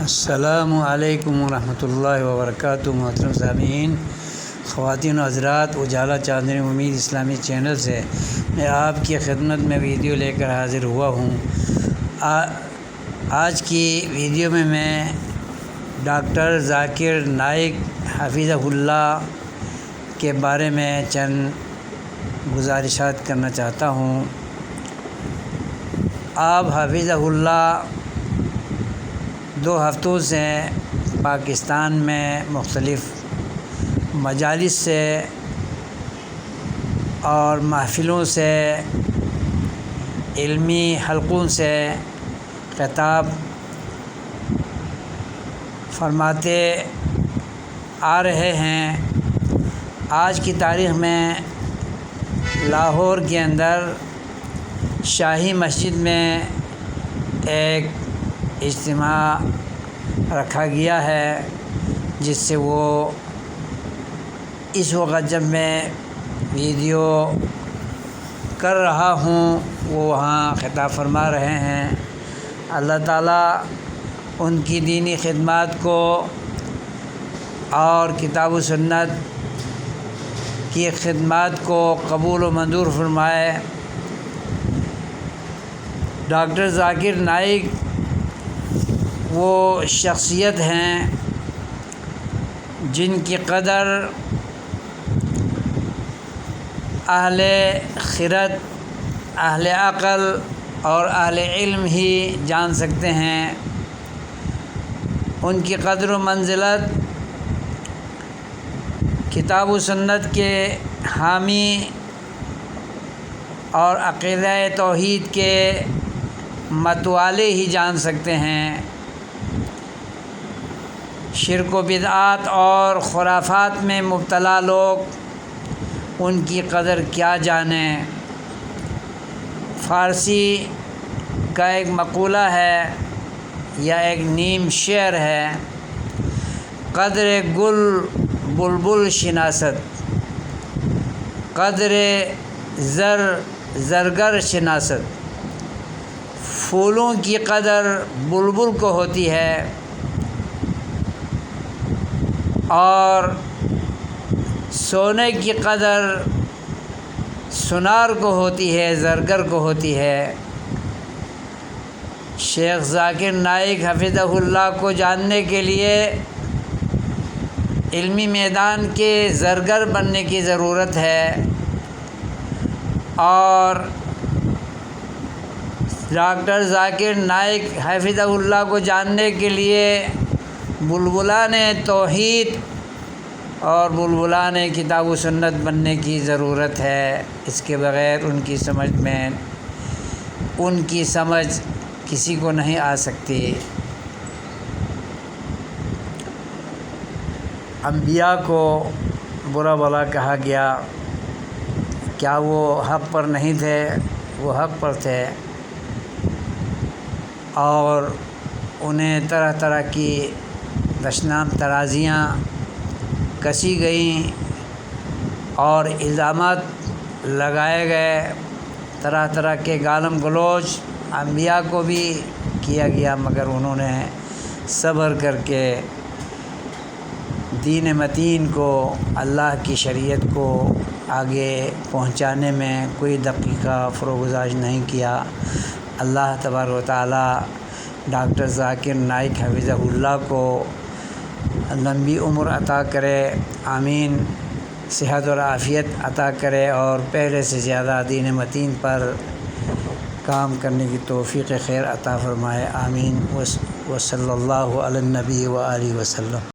السلام علیکم ورحمۃ اللہ وبرکاتہ۔ محترم سامعین، خواتین و حضرات، اجالا چاندنی امید اسلامی چینل سے میں آپ کی خدمت میں ویڈیو لے کر حاضر ہوا ہوں۔ آج کی ویڈیو میں ڈاکٹر ذاکر نائک حفظہ اللہ کے بارے میں چند گزارشات کرنا چاہتا ہوں۔ آپ حفظہ اللہ 2 ہفتوں سے پاکستان میں مختلف مجالس سے اور محفلوں سے، علمی حلقوں سے خطاب فرماتے آ رہے ہیں۔ آج کی تاریخ میں لاہور کے اندر شاہی مسجد میں ایک اجتماع رکھا گیا ہے، جس سے وہ اس وقت جب میں ویڈیو کر رہا ہوں وہ وہاں خطاب فرما رہے ہیں۔ اللہ تعالیٰ ان کی دینی خدمات کو اور کتاب و سنت کی خدمات کو قبول و منظور فرمائے۔ ڈاکٹر ذاکر نائک وہ شخصیت ہیں جن کی قدر اہل خرد، اہل عقل اور اہل علم ہی جان سکتے ہیں۔ ان کی قدر و منزلت کتاب و سنت کے حامی اور عقیدہ توحید کے متوالے ہی جان سکتے ہیں۔ شرک و بدعات اور خرافات میں مبتلا لوگ ان کی قدر کیا جانیں۔ فارسی کا ایک مقولہ ہے یا ایک نیم شعر ہے: قدر گل بلبل شناست، قدر زر زرگر شناست۔ پھولوں کی قدر بلبل کو ہوتی ہے اور سونے کی قدر سونار کو ہوتی ہے، زرگر کو ہوتی ہے۔ شیخ ذاکر نائک حفظہ اللہ کو جاننے کے لیے علمی میدان کے زرگر بننے کی ضرورت ہے، اور ڈاکٹر ذاکر نائک حفظہ اللہ کو جاننے کے لیے بلبلان توحید اور بلبلان کتاب و سنت بننے کی ضرورت ہے۔ اس کے بغیر ان کی سمجھ کسی کو نہیں آ سکتی۔ انبیاء کو برا بھلا کہا گیا، کیا وہ حق پر نہیں تھے؟ وہ حق پر تھے، اور انہیں طرح طرح کی دشنام ترازیاں کسی گئیں اور الزامات لگائے گئے، طرح طرح کے گالم گلوچ انبیاء کو بھی کیا گیا، مگر انہوں نے صبر کر کے دین متین کو، اللہ کی شریعت کو آگے پہنچانے میں کوئی دقیقہ فروگزاش نہیں کیا۔ اللہ تبارک و تعالی ڈاکٹر ذاکر نائک حفظہ اللہ کو لمبی عمر عطا کرے، آمین۔ صحت اور عافیت عطا کرے اور پہلے سے زیادہ دین متین پر کام کرنے کی توفیق خیر عطا فرمائے، آمین۔ وصلی اللہ علی النبی وآلہ وسلم۔